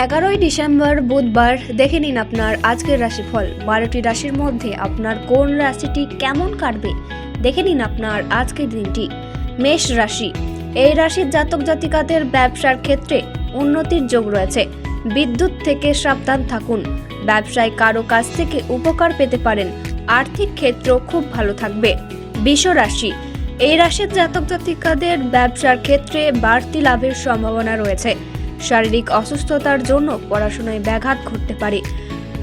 11ই December বুধবার দেখে নিন আপনার আজকের রাশিফল। 12টি রাশির মধ্যে আপনার কোন রাশিটি কেমন কাটবে দেখে নিন আপনার আজকের দিনটি। মেষ রাশি, এই রাশির জাতক জাতিকাদের ব্যবসার ক্ষেত্রে উন্নতির যোগ রয়েছে। বিদ্যুৎ থেকে সাবধান থাকুন। ব্যবসায় কারো কাছ থেকে উপকার পেতে পারেন। আর্থিক ক্ষেত্র খুব ভালো থাকবে। বৃষ রাশি, এই রাশির জাতক জাতিকাদের ব্যবসার ক্ষেত্রে বাড়তি লাভের সম্ভাবনা রয়েছে। শারীরিক অসুস্থতার জন্য পড়াশোনায় ব্যাঘাত ঘটতে পারে।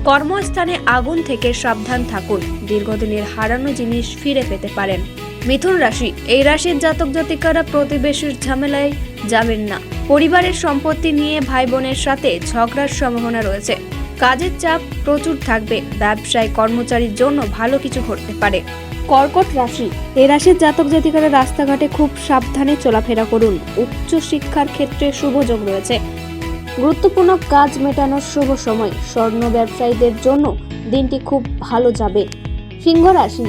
কর্মস্থানে আগুন থেকে সাবধান থাকুন। দীর্ঘদিনের হারানো জিনিস ফিরে পেতে পারেন। মিথুন রাশি, এই রাশির জাতক জাতিকারা প্রতিবেশীর ঝামেলায় যাবেন না। পরিবারের সম্পত্তি নিয়ে ভাই বোনের সাথে ঝগড়ার সম্ভাবনা রয়েছে। কাজের চাপ প্রচুর থাকবে। ব্যবসায় কর্মচারীর জন্য ভালো কিছু ঘটতে পারে। কর্কট রাশি, এই রাশির জাতক জাতিকারা রাস্তাঘাটে খুব সাবধানে চলাফেরা করুন। উচ্চ শিক্ষার ক্ষেত্রে শুভ যোগ রয়েছে। গুরুত্বপূর্ণ কাজ মেটানোর শুভ সময়। স্বর্ণ ব্যবসায়ীদের জন্য দিনটি খুব ভালো যাবে। সিংহ রাশি,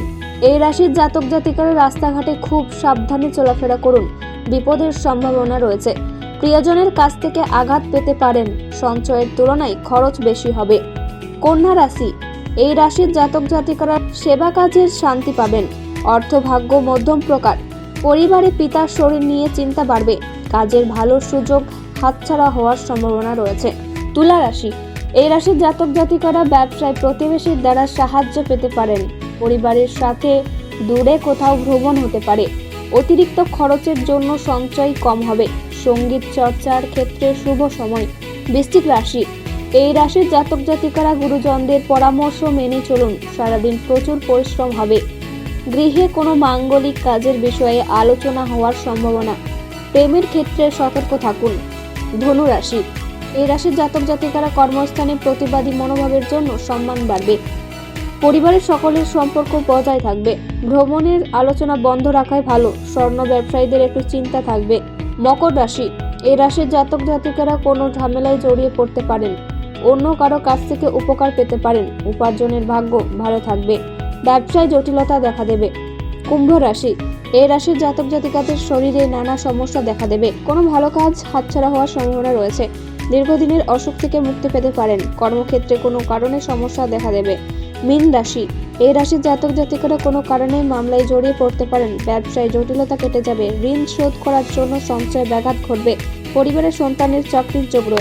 এই রাশির জাতক জাতিকারা রাস্তাঘাটে খুব সাবধানে চলাফেরা করুন। বিপদের সম্ভাবনা রয়েছে। প্রিয়জনের কাছ থেকে আঘাত পেতে পারেন। সঞ্চয়ের তুলনায় খরচ বেশি হবে। কন্যা রাশি, এই রাশির জাতক জাতিকারা সেবা কাজের শান্তি পাবেন। অর্থভাগ্য মধ্যম প্রকার। পরিবারে পিতার শরীর নিয়ে চিন্তা বাড়বে। কাজের ভালো সুযোগ হাতছাড়া হওয়ার সম্ভাবনা রয়েছে। তুলা রাশি, এই রাশির জাতক জাতিকারা ব্যবসায় প্রতিবেশীর দ্বারা সাহায্য পেতে পারেন। পরিবারের সাথে দূরে কোথাও ভ্রমণ হতে পারে। অতিরিক্ত খরচের জন্য সঞ্চয় কম হবে। সঙ্গীত চর্চার ক্ষেত্রে শুভ সময়। বৃশ্চিক রাশি, এই রাশির জাতক জাতিকারা গুরুজনদের পরামর্শ মেনে চলুন। সারাদিন প্রচুর পরিশ্রম হবে। গৃহে কোনো মাঙ্গলিক কাজের বিষয়ে আলোচনা হওয়ার সম্ভাবনা। প্রেমের ক্ষেত্রে সতর্ক থাকুন। ধনু রাশি, এই রাশির জাতক জাতিকারা কর্মস্থানে প্রতিবাদী মনোভাবের জন্য সম্মান বাড়বে। পরিবারের সকলের সম্পর্ক বজায় থাকবে। ভ্রমণের আলোচনা বন্ধ রাখাই ভালো। স্বর্ণ ব্যবসায়ীদের একটু চিন্তা থাকবে। মকর রাশি, এই রাশির জাতক জাতিকারা কোনো ঝামেলায় জড়িয়ে পড়তে পারেন। অন্য কারো কাছ থেকে উপকার পেতে পারেন। উপার্জনের ভাগ্য ভালো থাকবে। ব্যবসায় জটিলতা দেখা দেবে। কুম্ভ রাশি, এই রাশির জাতক জাতিকাদের শরীরে নানা সমস্যা দেখা দেবে। কোনো ভালো কাজ হাতছাড়া হওয়ার সম্ভাবনা রয়েছে। দীর্ঘদিনের অসুখ থেকে মুক্তি পেতে পারেন। কর্মক্ষেত্রে কোনো কারণে সমস্যা দেখা দেবে। মীন রাশি, এই রাশির জাতক জাতিকারা কোনো কারণে মামলায় জড়িয়ে পড়তে পারেন। ব্যবসায় জটিলতা কেটে যাবে। ঋণ শোধ করার জন্য সঞ্চয় ব্যাঘাত ঘটবে। পরিবারের সন্তানের চাকরির যোগ রয়েছে।